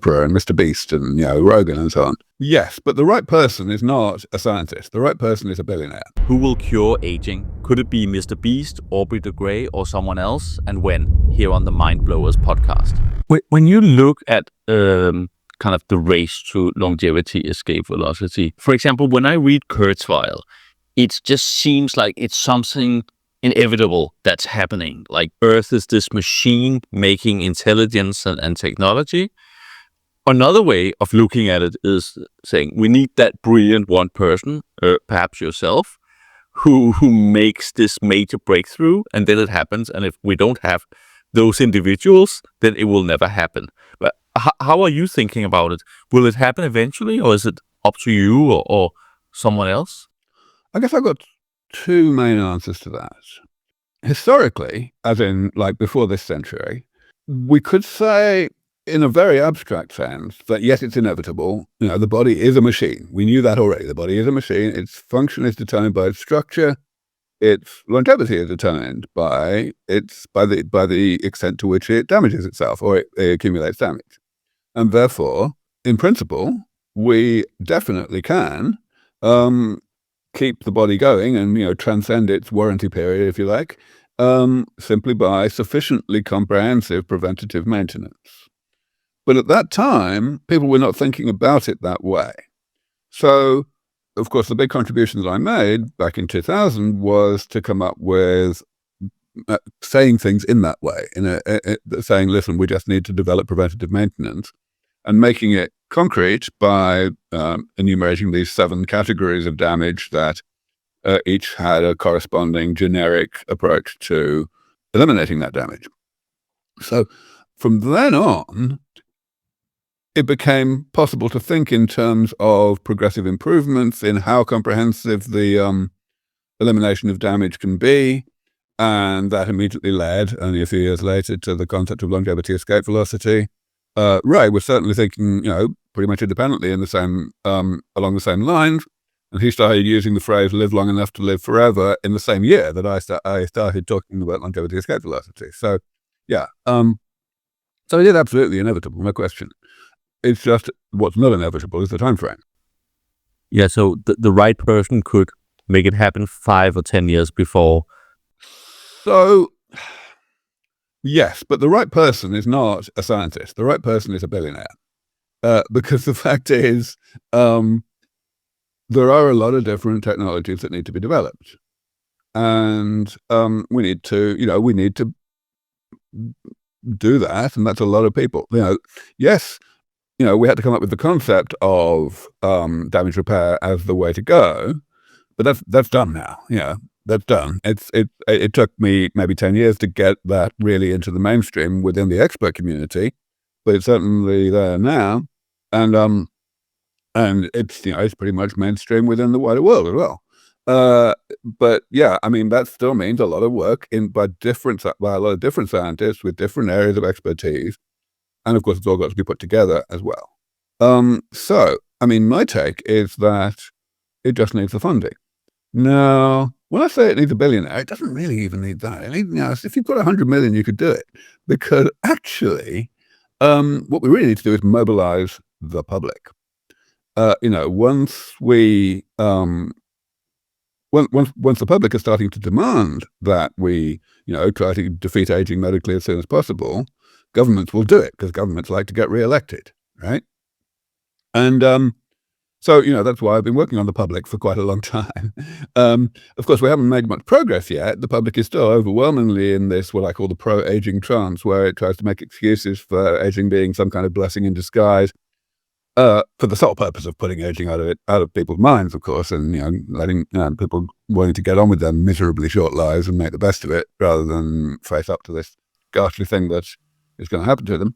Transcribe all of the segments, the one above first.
Oprah and MrBeast and Rogan and so on. Yes, but the right person is not a scientist. The right person is a billionaire. Who will cure aging? Could it be MrBeast, Aubrey de Grey, or someone else? And when? Here on the Mindblowers podcast. When you look at kind of the race to longevity, escape velocity, for example, when I read Kurzweil, it just seems like it's something inevitable that's happening. Like Earth is this machine making intelligence and technology. Another way of looking at it is saying we need that brilliant one person, perhaps yourself, who makes this major breakthrough, and then it happens. And if we don't have those individuals, then it will never happen. But how are you thinking about it? Will it happen eventually, or is it up to you or someone else? I guess I've got two main answers to that. Historically, as in like before this century, we could say in a very abstract sense that yes, it's inevitable. The body is a machine. We knew that already. The body is a machine. Its function is determined by its structure. Its longevity is determined by the extent to which it damages itself or it accumulates damage. And therefore, in principle, we definitely can keep the body going and transcend its warranty period, if you like, simply by sufficiently comprehensive preventative maintenance. But at that time, people were not thinking about it that way. So, of course, the big contribution that I made back in 2000 was to come up with saying things in that way, saying, listen, we just need to develop preventative maintenance, and making it concrete by enumerating these 7 categories of damage that each had a corresponding generic approach to eliminating that damage. So from then on, it became possible to think in terms of progressive improvements in how comprehensive the elimination of damage can be. And that immediately led, only a few years later, to the concept of longevity escape velocity. Ray was certainly thinking, pretty much independently in the same, along the same lines. And he started using the phrase "live long enough to live forever" in the same year that I started talking about longevity escape velocity. So, yeah. So it is absolutely inevitable, no question. It's just what's not inevitable is the time frame. Yeah, so the right person could make it happen 5 or 10 years before. So, yes, but the right person is not a scientist. The right person is a billionaire. Because the fact is, there are a lot of different technologies that need to be developed. And we need to do that, and that's a lot of people. Yes, we had to come up with the concept of damage repair as the way to go, but that's done now. That's done. It took me maybe 10 years to get that really into the mainstream within the expert community, but it's certainly there now, and it's it's pretty much mainstream within the wider world as well. But yeah, I mean that still means a lot of work by a lot of different scientists with different areas of expertise. And of course, it's all got to be put together as well. So, I mean, my take is that it just needs the funding. Now, when I say it needs a billionaire, it doesn't really even need that. If you've got 100 million, you could do it. Because actually, what we really need to do is mobilize the public. Once we, once the public is starting to demand that we, try to defeat aging medically as soon as possible, governments will do it because governments like to get re-elected, right? And so, that's why I've been working on the public for quite a long time. Of course, we haven't made much progress yet. The public is still overwhelmingly in this, what I call the pro-aging trance, where it tries to make excuses for aging being some kind of blessing in disguise, for the sole purpose of putting aging out of people's minds, of course, and letting people wanting to get on with their miserably short lives and make the best of it, rather than face up to this ghastly thing that is going to happen to them.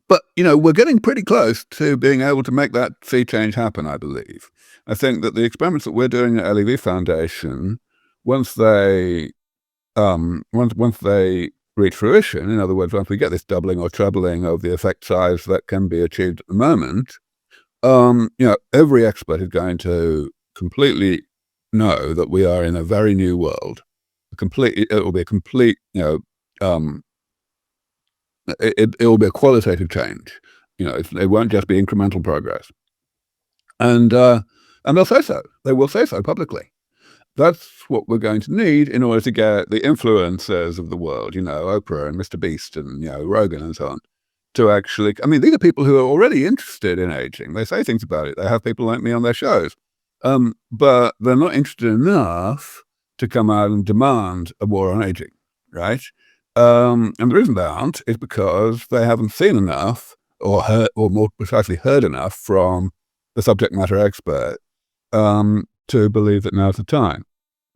But we're getting pretty close to being able to make that sea change happen, I believe. I think that the experiments that we're doing at LEV Foundation, once they reach fruition, in other words, once we get this doubling or trebling of the effect size that can be achieved at the moment, every expert is going to completely know that we are in a very new world. It will be a complete, It'll be a qualitative change. It won't just be incremental progress. And they'll say so. They will say so publicly. That's what we're going to need in order to get the influencers of the world, Oprah and MrBeast and, Rogan and so on, to actually, these are people who are already interested in aging. They say things about it. They have people like me on their shows. But they're not interested enough to come out and demand a war on aging, right? And the reason they aren't is because they haven't seen enough or heard, or more precisely heard enough from the subject matter expert to believe that now's the time.